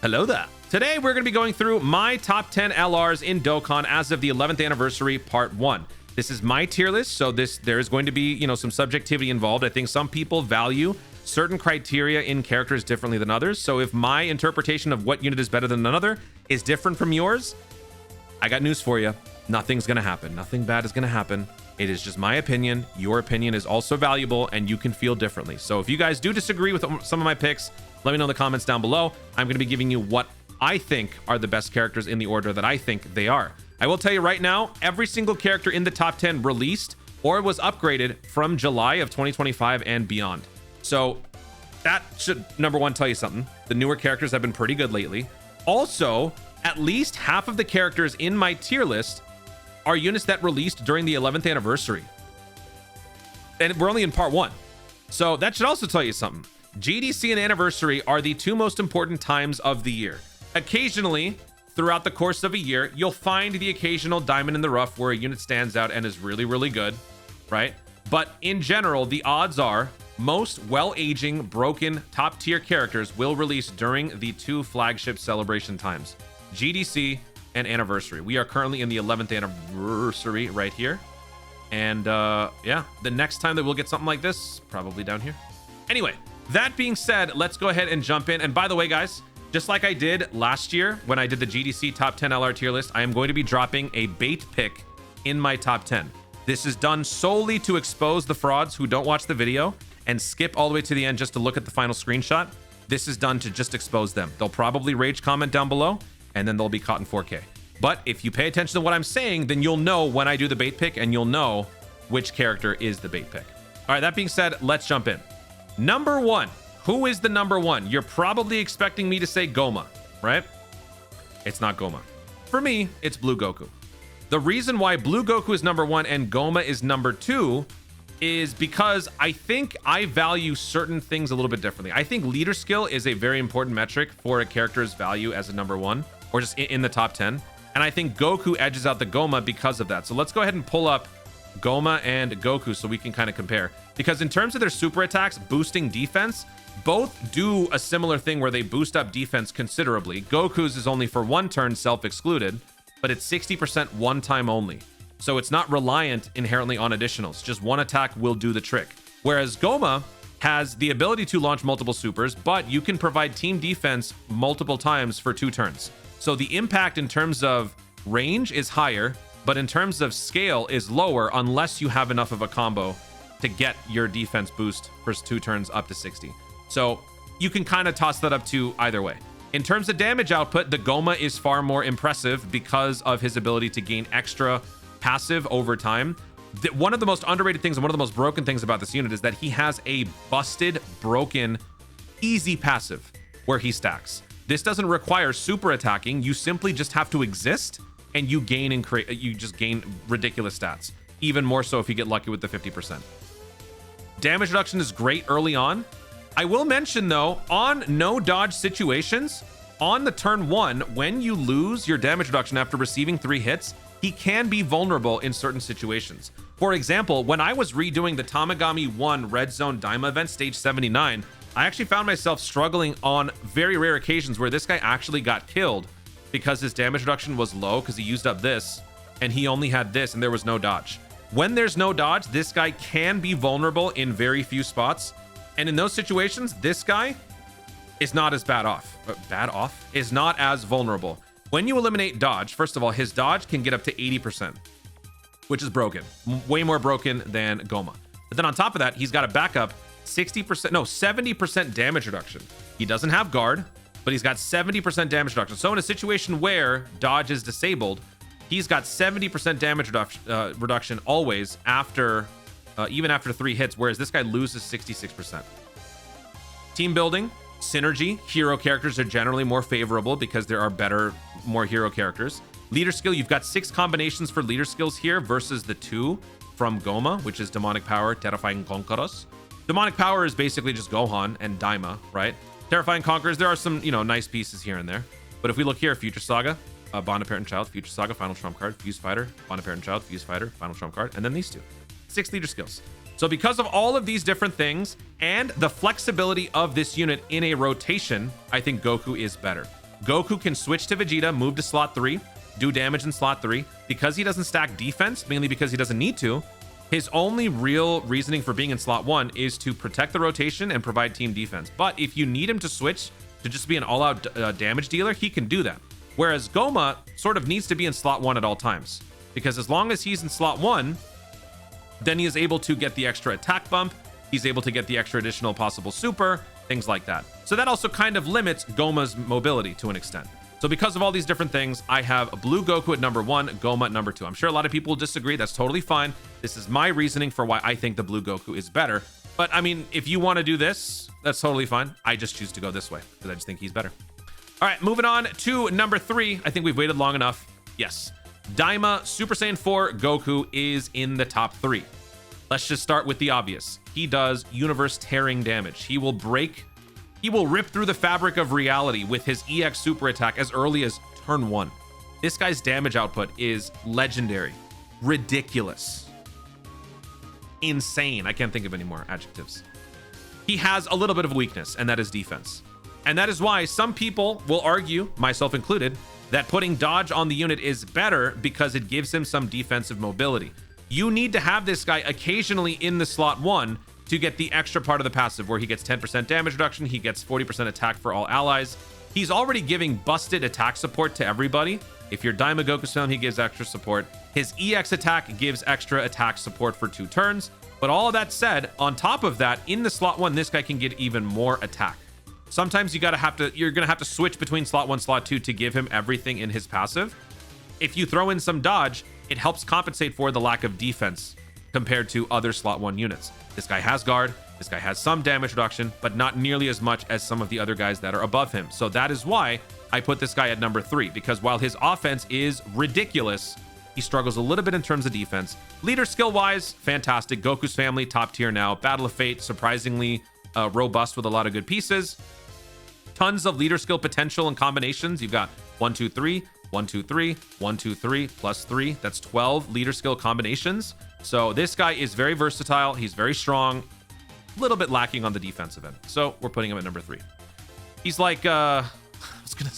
Hello there. Today we're going to be going through my top 10 LRs in Dokkan as of the 11th anniversary part 1. This is my tier list, so there is going to be, some subjectivity involved. I think some people value certain criteria in characters differently than others. So if my interpretation of what unit is better than another is different from yours, I got news for you. Nothing's going to happen. Nothing bad is going to happen. It is just my opinion. Your opinion is also valuable and you can feel differently. So if you guys do disagree with some of my picks, let me know in the comments down below. I'm going to be giving you what I think are the best characters in the order that I think they are. I will tell you right now, every single character in the top 10 released or was upgraded from July of 2025 and beyond. So that should, number one, tell you something. The newer characters have been pretty good lately. Also, at least half of the characters in my tier list are units that released during the 11th anniversary. And we're only in part 1. So that should also tell you something. GDC and anniversary are the two most important times of the year. Occasionally, throughout the course of a year, you'll find the occasional diamond in the rough where a unit stands out and is really, really good, right? But in general, the odds are most well-aging, broken, top-tier characters will release during the two flagship celebration times, GDC and anniversary. We are currently in the 11th anniversary right here. And yeah, the next time that we'll get something like this, probably down here. Anyway, that being said, let's go ahead and jump in. And by the way, guys, just like I did last year when I did the GDC top 10 LR tier list, I am going to be dropping a bait pick in my top 10. This is done solely to expose the frauds who don't watch the video and skip all the way to the end just to look at the final screenshot. This is done to just expose them. They'll probably rage comment down below and then they'll be caught in 4K. But if you pay attention to what I'm saying, then you'll know when I do the bait pick and you'll know which character is the bait pick. All right, that being said, let's jump in. Number 1. Who is the number 1? You're probably expecting me to say Goma, right? It's not Goma. For me, it's Blue Goku. The reason why Blue Goku is number 1 and Goma is number 2 is because I think I value certain things a little bit differently. I think leader skill is a very important metric for a character's value as a number 1 or just in the top 10. And I think Goku edges out the Goma because of that. So let's go ahead and pull up Goma and Goku so we can kind of compare. Because in terms of their super attacks boosting defense, both do a similar thing where they boost up defense considerably. Goku's is only for 1 turn self-excluded, but it's 60% one time only. So it's not reliant inherently on additionals. Just one attack will do the trick. Whereas Goma has the ability to launch multiple supers, but you can provide team defense multiple times for 2 turns. So the impact in terms of range is higher, but in terms of scale is lower unless you have enough of a combo to get your defense boost for 2 turns up to 60. So you can kind of toss that up to either way. In terms of damage output, the Goma is far more impressive because of his ability to gain extra passive over time. One of the most underrated things and one of the most broken things about this unit is that he has a busted, broken, easy passive where he stacks. This doesn't require super attacking. You simply just have to exist and you gain and create, you just gain ridiculous stats. Even more so if you get lucky with the 50%. Damage reduction is great early on. I will mention though, on no dodge situations, on the turn 1, when you lose your damage reduction after receiving 3 hits, he can be vulnerable in certain situations. For example, when I was redoing the Tamagami 1 Red Zone Daima event stage 79, I actually found myself struggling on very rare occasions where this guy actually got killed because his damage reduction was low because he used up this and he only had this and there was no dodge. When there's no dodge, this guy can be vulnerable in very few spots. And in those situations, this guy is not as is not as vulnerable. When you eliminate dodge, first of all, his dodge can get up to 80%, which is broken. Way more broken than Goma. But then on top of that, he's got a backup 70% damage reduction. He doesn't have guard, but he's got 70% damage reduction. So in a situation where dodge is disabled, he's got 70% damage reduction always after, even after 3 hits, whereas this guy loses 66%. Team building, synergy, hero characters are generally more favorable because there are better, more hero characters. Leader skill, you've got 6 combinations for leader skills here versus the 2 from Goma, which is Demonic Power, Terrifying Conquerors. Demonic Power is basically just Gohan and Daima, right? Terrifying Conquerors, there are some, nice pieces here and there. But if we look here, Future Saga, Bond of Parent and Child, Future Saga, Final Trump card, Fuse Fighter, Bond of Parent and Child, Fuse Fighter, Final Trump card, and then these 2. 6 leader skills. So because of all of these different things and the flexibility of this unit in a rotation, I think Goku is better. Goku can switch to Vegeta, move to slot 3, do damage in slot 3. Because he doesn't stack defense, mainly because he doesn't need to, his only real reasoning for being in slot 1 is to protect the rotation and provide team defense. But if you need him to switch to just be an all-out damage dealer, he can do that. Whereas Goma sort of needs to be in slot 1 at all times. Because as long as he's in slot 1, then he is able to get the extra attack bump, he's able to get the extra additional possible super, things like that. So that also kind of limits Goma's mobility to an extent. So because of all these different things, I have Blue Goku at number 1, Goma at number 2. I'm sure a lot of people will disagree. That's totally fine. This is my reasoning for why I think the Blue Goku is better. But I mean, if you want to do this, that's totally fine. I just choose to go this way because I just think he's better. All right, moving on to number 3. I think we've waited long enough. Yes, Daima Super Saiyan 4 Goku is in the top 3. Let's just start with the obvious. He does universe-tearing damage. He will rip through the fabric of reality with his EX super attack as early as turn 1. This guy's damage output is legendary, ridiculous, insane. I can't think of any more adjectives. He has a little bit of a weakness, and that is defense. And that is why some people will argue, myself included, that putting dodge on the unit is better because it gives him some defensive mobility. You need to have this guy occasionally in the slot 1 to get the extra part of the passive where he gets 10% damage reduction, he gets 40% attack for all allies. He's already giving busted attack support to everybody. If you're Daima Goku's film, he gives extra support. His EX attack gives extra attack support for 2 turns. But all of that said, on top of that, in the slot 1, this guy can get even more attack. Sometimes you're gonna have to switch between slot 1, slot 2 to give him everything in his passive. If you throw in some dodge, it helps compensate for the lack of defense compared to other slot 1 units. This guy has guard, this guy has some damage reduction, but not nearly as much as some of the other guys that are above him. So that is why I put this guy at number 3, because while his offense is ridiculous, he struggles a little bit in terms of defense. Leader skill wise, fantastic. Goku's family, top tier now. Battle of Fate, surprisingly robust with a lot of good pieces. Tons of leader skill potential and combinations. You've got 1, 2, 3, 1, 2, 3, 1, 2, 3, plus 3. That's 12 leader skill combinations. So this guy is very versatile. He's very strong. A little bit lacking on the defensive end. So we're putting him at number 3. He's like, I was gonna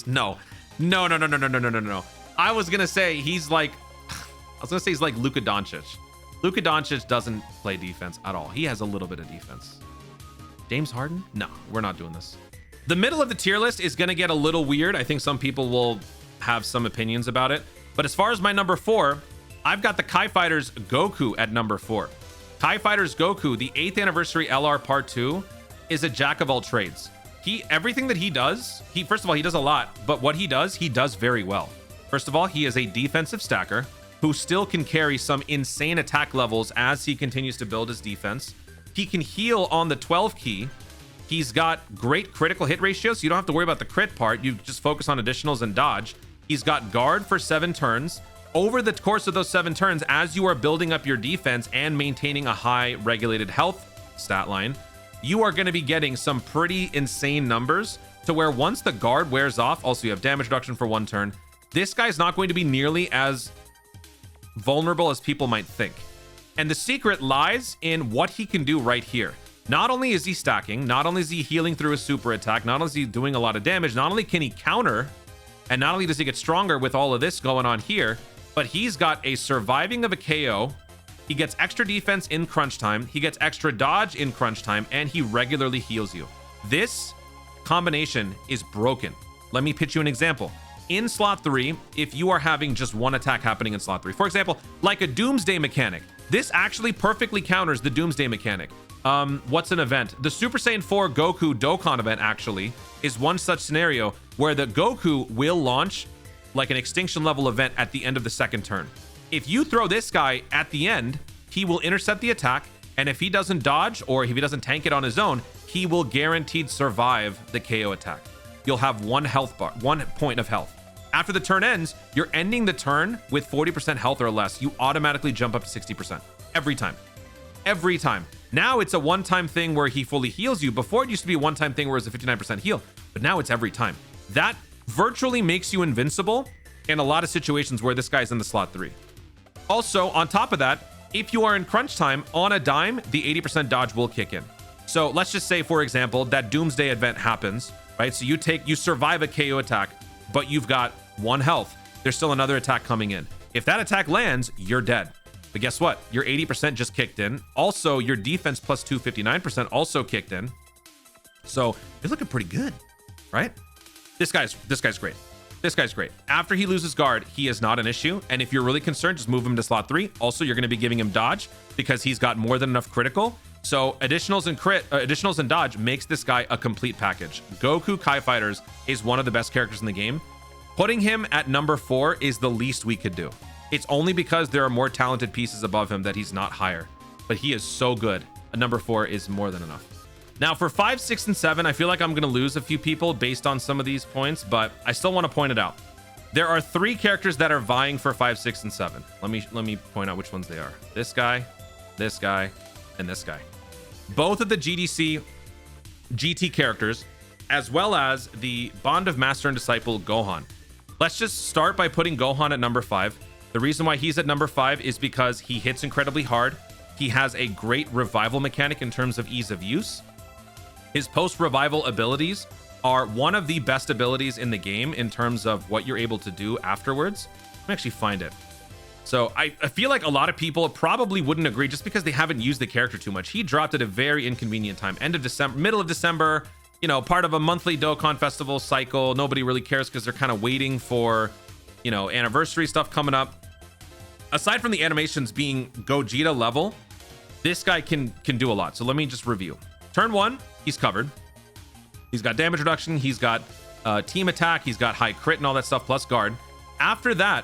say he's like Luka Doncic. Luka Doncic doesn't play defense at all. He has a little bit of defense. James Harden? No, we're not doing this. The middle of the tier list is gonna get a little weird. I think some people will have some opinions about it. But as far as my number 4, I've got the Kai Fighters Goku at number 4. Kai Fighters Goku, the 8th anniversary LR Part 2, is a jack of all trades. Everything that he does, first of all, he does a lot, but what he does very well. First of all, he is a defensive stacker who still can carry some insane attack levels as he continues to build his defense. He can heal on the 12 key. He's got great critical hit ratio, so you don't have to worry about the crit part. You just focus on additionals and dodge. He's got guard for 7 turns. Over the course of those 7 turns, as you are building up your defense and maintaining a high regulated health stat line, you are going to be getting some pretty insane numbers to where once the guard wears off, also you have damage reduction for 1 turn, this guy's not going to be nearly as vulnerable as people might think. And the secret lies in what he can do right here. Not only is he stacking, not only is he healing through his super attack, not only is he doing a lot of damage, not only can he counter, and not only does he get stronger with all of this going on here, but he's got a surviving of a KO. He gets extra defense in crunch time. He gets extra dodge in crunch time, and he regularly heals you. This combination is broken. Let me pitch you an example. In slot 3, if you are having just 1 attack happening in slot 3, for example, like a Doomsday mechanic, this actually perfectly counters the Doomsday mechanic. What's an event? The Super Saiyan 4 Goku Dokkan event actually is one such scenario where the Goku will launch like an extinction level event at the end of the 2nd turn. If you throw this guy at the end, he will intercept the attack, and if he doesn't dodge or if he doesn't tank it on his own, he will guaranteed survive the KO attack. You'll have 1 health bar, 1 point of health. After the turn ends, you're ending the turn with 40% health or less. You automatically jump up to 60% every time. Every time. Now it's a one-time thing where he fully heals you. Before it used to be a one-time thing where it's a 59% heal, but now it's every time. That virtually makes you invincible in a lot of situations where this guy's in the slot 3. Also, on top of that, if you are in crunch time on a dime, the 80% dodge will kick in. So let's just say, for example, that Doomsday event happens, right? So you survive a KO attack but you've got 1 health. There's still another attack coming in. If that attack lands, you're dead. But guess what? Your 80% just kicked in. Also, your defense plus 259% also kicked in. So you're looking pretty good, right? This guy's great. This guy's great. After he loses guard, he is not an issue. And if you're really concerned, just move him to slot 3. Also, you're going to be giving him dodge because he's got more than enough critical. So additionals and dodge makes this guy a complete package. Goku Kai Fighters is one of the best characters in the game. Putting him at number 4 is the least we could do. It's only because there are more talented pieces above him that he's not higher. But he is so good. A number 4 is more than enough. Now for 5, 6, and 7, I feel like I'm going to lose a few people based on some of these points, but I still want to point it out. There are 3 characters that are vying for 5, 6, and 7. Let me point out which ones they are. This guy, and this guy. Both of the GDC GT characters, as well as the Bond of Master and Disciple Gohan. Let's just start by putting Gohan at number 5. The reason why he's at number 5 is because he hits incredibly hard. He has a great revival mechanic in terms of ease of use. His post-revival abilities are one of the best abilities in the game in terms of what you're able to do afterwards. Let me actually find it. So I feel like a lot of people probably wouldn't agree just because they haven't used the character too much. He dropped at a very inconvenient time. End of December, middle of December, you know, part of a monthly Dokkan festival cycle. Nobody really cares because they're kind of waiting for, you know, anniversary stuff coming up. Aside from the animations being Gogeta level, this guy can do a lot. So let me just review. Turn 1, he's covered. He's got damage reduction. He's got team attack. He's got high crit and all that stuff, plus guard. After that,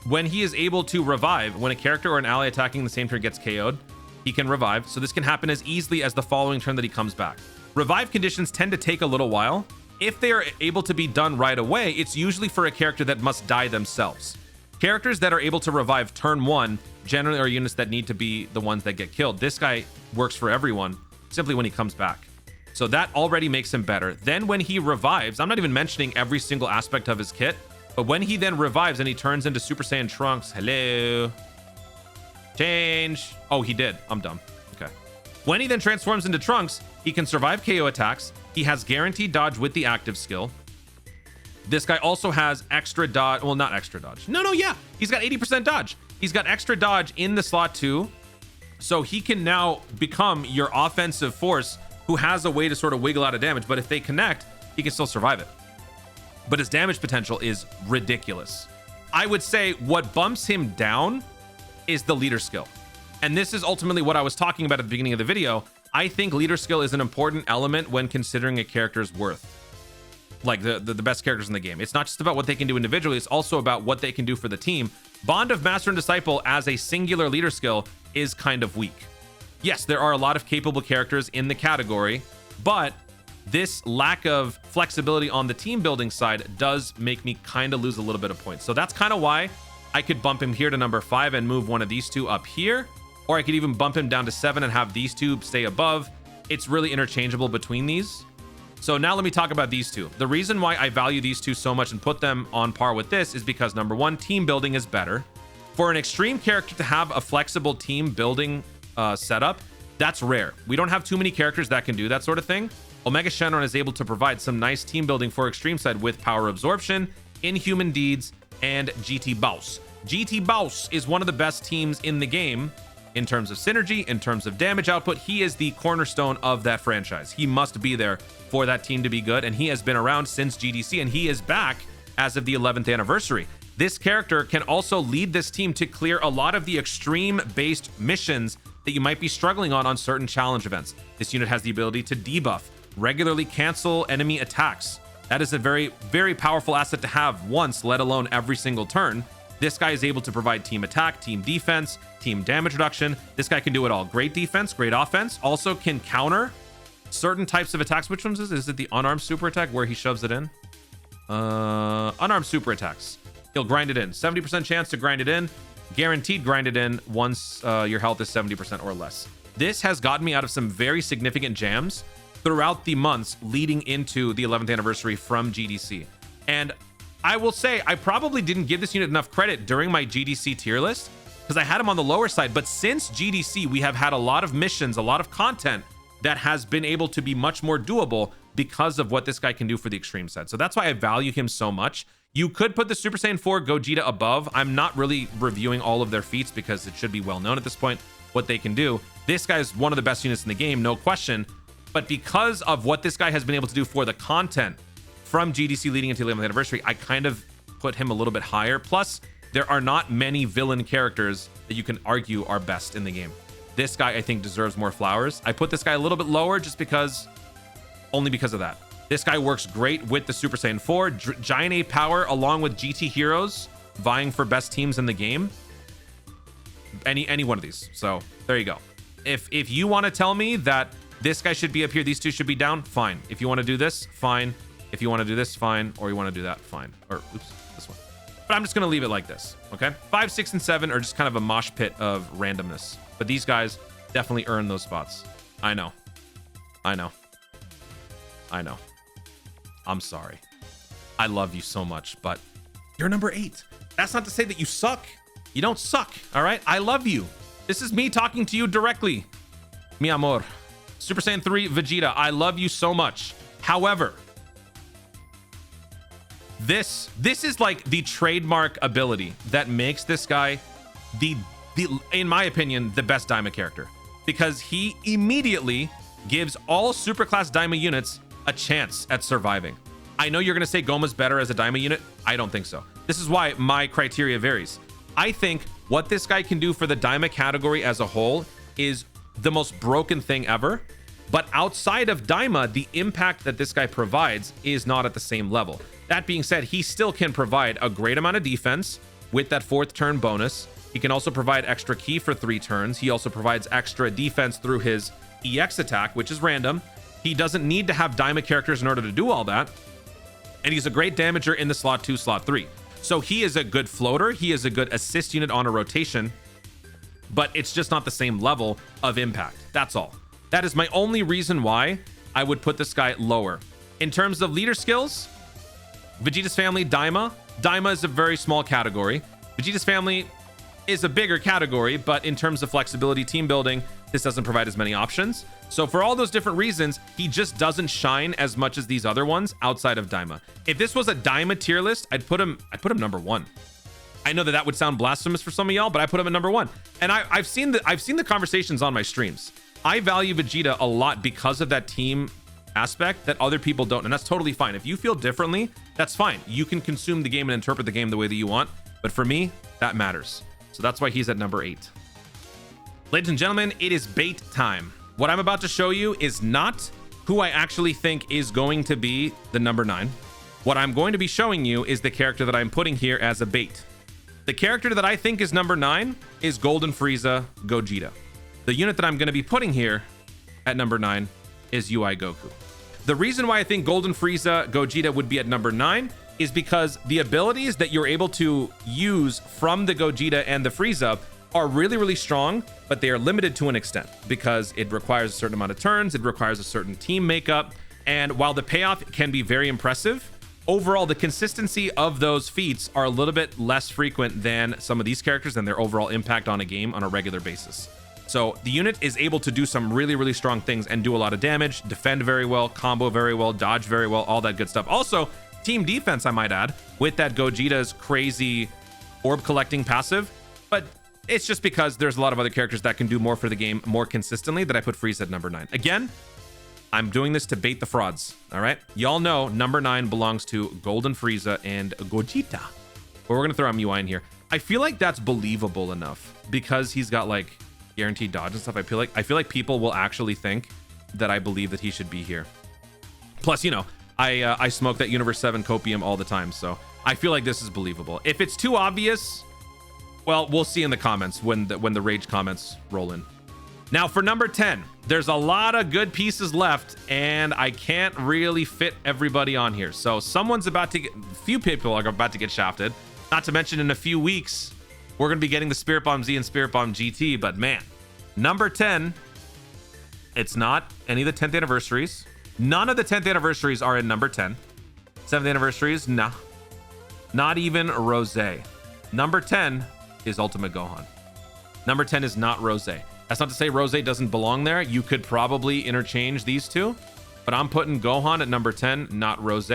when he is able to revive, when a character or an ally attacking the same turn gets KO'd, he can revive. So this can happen as easily as the following turn that he comes back. Revive conditions tend to take a little while. If they are able to be done right away, it's usually for a character that must die themselves. Characters that are able to revive turn 1 generally are units that need to be the ones that get killed. This guy works for everyone simply when he comes back. So that already makes him better. Then when he revives, I'm not even mentioning every single aspect of his kit, but when he then revives and he turns into Super Saiyan Trunks, hello, change. Oh, he did. I'm dumb. Okay. When he then transforms into Trunks, he can survive KO attacks. He has guaranteed dodge with the active skill. This guy also has extra dodge. Well, not extra dodge. No, yeah. He's got 80% dodge. He's got extra dodge in the slot 2. So he can now become your offensive force who has a way to sort of wiggle out of damage. But if they connect, he can still survive it. But his damage potential is ridiculous. I would say what bumps him down is the leader skill. And this is ultimately what I was talking about at the beginning of the video. I think leader skill is an important element when considering a character's worth. Like the best characters in the game. It's not just about what they can do individually, it's also about what they can do for the team. Bond of Master and Disciple as a singular leader skill is kind of weak. Yes, there are a lot of capable characters in the category, but this lack of flexibility on the team building side does make me kind of lose a little bit of points. So that's kind of why I could bump him here to number 5 and move one of these two up here, or I could even bump him down to 7 and have these two stay above. It's really interchangeable between these. So now let me talk about these two. The reason why I value these two so much and put them on par with this is because number 1, team building is better. For an extreme character to have a flexible team building setup, that's rare. We don't have too many characters that can do that sort of thing. Omega Shenron is able to provide some nice team building for extreme side with power absorption, inhuman deeds, and GT Boss. GT Boss is one of the best teams in the game in terms of synergy, in terms of damage output. He is the cornerstone of that franchise. He must be there for that team to be good, and he has been around since GDC, and he is back as of the 11th anniversary. This character can also lead this team to clear a lot of the extreme-based missions that you might be struggling on certain challenge events. This unit has the ability to debuff, regularly cancel enemy attacks. That is a very, very powerful asset to have once, let alone every single turn. This guy is able to provide team attack, team defense, team damage reduction. This guy can do it all. Great defense, great offense. Also can counter certain types of attacks. Which ones is it? The unarmed super attack where he shoves it in? Unarmed super attacks. He'll grind it in. 70% chance to grind it in. Guaranteed grind it in once your health is 70% or less. This has gotten me out of some very significant jams throughout the months leading into the 11th anniversary from GDC. And I will say, I probably didn't give this unit enough credit during my GDC tier list because I had him on the lower side. But since GDC, we have had a lot of missions, a lot of content that has been able to be much more doable because of what this guy can do for the extreme set. So that's why I value him so much. You could put the Super Saiyan 4 Gogeta above. I'm not really reviewing all of their feats because it should be well known at this point what they can do. This guy is one of the best units in the game, no question. But because of what this guy has been able to do for the content from GDC leading into the 11th anniversary, I kind of put him a little bit higher. Plus, there are not many villain characters that you can argue are best in the game. This guy, I think, deserves more flowers. I put this guy a little bit lower just because, only because of that. This guy works great with the Super Saiyan 4. Giant A power along with GT heroes vying for best teams in the game. Any one of these. So there you go. If you want to tell me that this guy should be up here, these two should be down, fine. If you want to do this, fine. If you want to do this, fine. Or you want to do that, fine. Or oops, this one. But I'm just going to leave it like this. Okay. 5, 6, and 7 are just kind of a mosh pit of randomness. But these guys definitely earn those spots. I know. I'm sorry. I love you so much, but you're number 8. That's not to say that you suck. You don't suck, all right? I love you. This is me talking to you directly. Mi amor. Super Saiyan 3 Vegeta, I love you so much. However, this is like the trademark ability that makes this guy the in my opinion, the best Daima character, because he immediately gives all superclass Daima units a chance at surviving. I know you're going to say Goma's better as a Daima unit. I don't think so. This is why my criteria varies. I think what this guy can do for the Daima category as a whole is the most broken thing ever. But outside of Daima, the impact that this guy provides is not at the same level. That being said, he still can provide a great amount of defense with that 4th turn bonus. He can also provide extra ki for 3 turns. He also provides extra defense through his EX attack, which is random. He doesn't need to have Daima characters in order to do all that. And he's a great damager in the slot 2, slot 3. So he is a good floater. He is a good assist unit on a rotation, but it's just not the same level of impact. That's all. That is my only reason why I would put this guy lower. In terms of leader skills, Vegeta's family, Daima. Daima is a very small category. Vegeta's family is a bigger category, but in terms of flexibility, team building, this doesn't provide as many options. So for all those different reasons, he just doesn't shine as much as these other ones outside of Daima. If this was a Daima tier list, I'd put him number 1. I know that would sound blasphemous for some of y'all, but I put him at number 1. And I've seen the conversations on my streams. I value Vegeta a lot because of that team aspect that other people don't, and that's totally fine. If you feel differently, that's fine. You can consume the game and interpret the game the way that you want. But for me, that matters. So that's why he's at number 8. Ladies and gentlemen, it is bait time. What I'm about to show you is not who I actually think is going to be the number 9. What I'm going to be showing you is the character that I'm putting here as a bait. The character that I think is number 9 is Golden Frieza Gogeta. The unit that I'm going to be putting here at number 9 is UI Goku. The reason why I think Golden Frieza Gogeta would be at number 9 is because the abilities that you're able to use from the Gogeta and the Frieza are really, really strong, but they are limited to an extent because it requires a certain amount of turns, it requires a certain team makeup, and while the payoff can be very impressive, overall the consistency of those feats are a little bit less frequent than some of these characters and their overall impact on a game on a regular basis. So the unit is able to do some really, really strong things and do a lot of damage, defend very well, combo very well, dodge very well, all that good stuff. Also, team defense, I might add, with that Gogeta's crazy orb collecting passive, but it's just because there's a lot of other characters that can do more for the game more consistently that I put Frieza at number 9. Again, I'm doing this to bait the frauds, all right? Y'all know number 9 belongs to Golden Frieza and Gogeta. But we're going to throw MUI in here. I feel like that's believable enough because he's got like guaranteed dodge and stuff. I feel like people will actually think that I believe that he should be here. Plus, you know, I smoke that Universe 7 copium all the time, so I feel like this is believable. If it's too obvious, well, we'll see in the comments when the rage comments roll in. Now for number 10, there's a lot of good pieces left and I can't really fit everybody on here. So few people are about to get shafted. Not to mention in a few weeks, we're going to be getting the Spirit Bomb Z and Spirit Bomb GT, but man, number 10, it's not any of the 10th anniversaries. None of the 10th anniversaries are in number 10. 7th anniversaries, nah. Not even Rose. Number 10 is Ultimate Gohan. Number 10 is not Rose. That's not to say Rose doesn't belong there. You could probably interchange these two. but I'm putting Gohan at number 10, not Rose,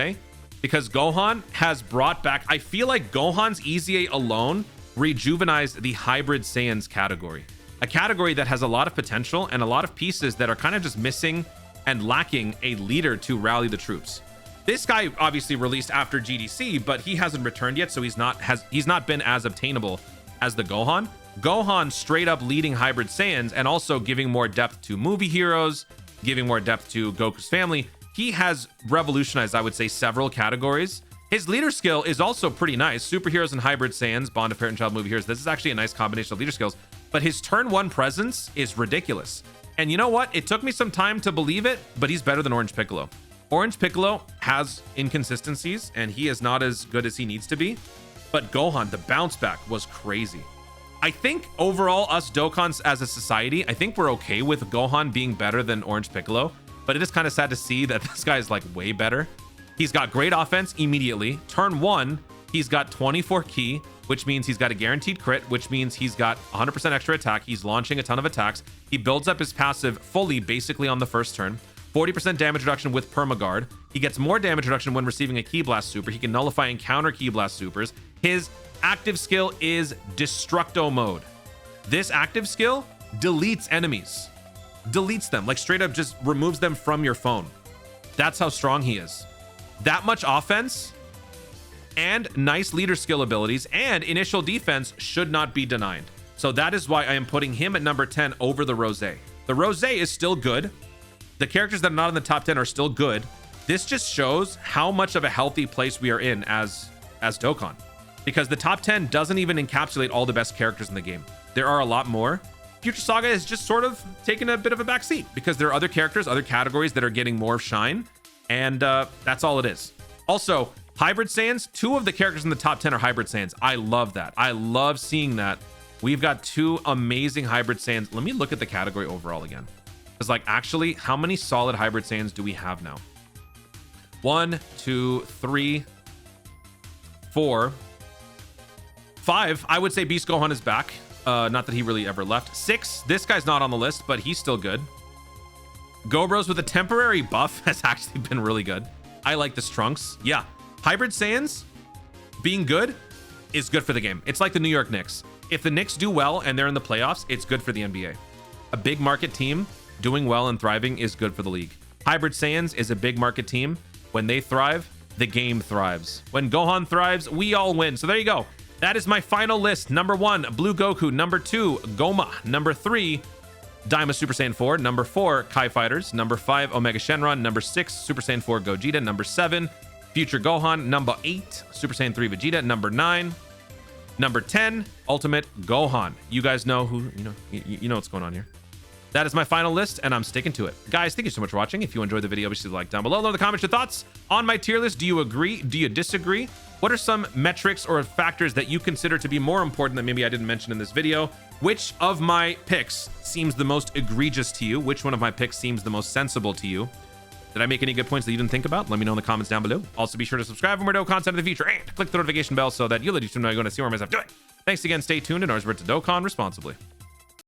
because Gohan has brought back, I feel like Gohan's EZA alone rejuvenized the hybrid Saiyans category, a category that has a lot of potential and a lot of pieces that are kind of just missing and lacking a leader to rally the troops. This guy obviously released after GDC, but he hasn't returned yet, so he's not been as obtainable as the Gohan. Gohan straight up leading hybrid Saiyans and also giving more depth to movie heroes, giving more depth to Goku's family. He has revolutionized, I would say, several categories. His leader skill is also pretty nice. Superheroes and hybrid Saiyans, Bond of Parent and Child movie heroes. This is actually a nice combination of leader skills, but his turn 1 presence is ridiculous. And you know what? It took me some time to believe it, but he's better than Orange Piccolo. Orange Piccolo has inconsistencies and he is not as good as he needs to be, but Gohan, the bounce back was crazy. I think overall, us Dokkans as a society, I think we're okay with Gohan being better than Orange Piccolo, but it is kind of sad to see that this guy is like way better. He's got great offense immediately. Turn 1, he's got 24 ki, which means he's got a guaranteed crit, which means he's got 100% extra attack. He's launching a ton of attacks. He builds up his passive fully basically on the first turn. 40% damage reduction with permaguard. He gets more damage reduction when receiving a ki blast super. He can nullify and counter ki blast supers. His active skill is Destructo mode. This active skill deletes enemies. Deletes them, like straight up just removes them from your phone. That's how strong he is. That much offense and nice leader skill abilities and initial defense should not be denied. So that is why I am putting him at number 10 over the Rose. The Rose is still good. The characters that are not in the top 10 are still good. This just shows how much of a healthy place we are in as Dokkan, because the top 10 doesn't even encapsulate all the best characters in the game. There are a lot more. Future Saga is just sort of taking a bit of a backseat because there are other characters, other categories that are getting more shine, and that's all it is. Also, hybrid Saiyans, 2 of the characters in the top 10 are hybrid Saiyans. I love that. I love seeing that. We've got 2 amazing hybrid Saiyans. Let me look at the category overall again. Because like, actually, how many solid hybrid Saiyans do we have now? 1, 2, 3, 4, 5. I would say Beast Gohan is back. Not that he really ever left. 6, this guy's not on the list, but he's still good. Gobros with a temporary buff has actually been really good. I like this Trunks. Yeah, hybrid Saiyans being good is good for the game. It's like the New York Knicks. If the Knicks do well and they're in the playoffs, it's good for the NBA. A big market team doing well and thriving is good for the league. Hybrid Saiyans is a big market team. When they thrive, the game thrives. When Gohan thrives, we all win. So there you go. That is my final list. Number 1, Blue Goku. Number 2, Goma. Number 3, Daima Super Saiyan 4. Number 4, Kai Fighters. Number 5, Omega Shenron. Number 6, Super Saiyan 4 Gogeta. Number 7, Future Gohan. Number 8, Super Saiyan 3 Vegeta. Number 9, number 10, Ultimate Gohan. You guys know who, you know what's going on here. That is my final list, and I'm sticking to it. Guys, thank you so much for watching. If you enjoyed the video, be sure to like down below. Let me know in the comments your thoughts on my tier list. Do you agree? Do you disagree? What are some metrics or factors that you consider to be more important that maybe I didn't mention in this video? Which of my picks seems the most egregious to you? Which one of my picks seems the most sensible to you? Did I make any good points that you didn't think about? Let me know in the comments down below. Also, be sure to subscribe for more dope content in the future and click the notification bell so that you'll let you know you're going to see more myself doing. Thanks again. Stay tuned, and always remember to Dokkan responsibly.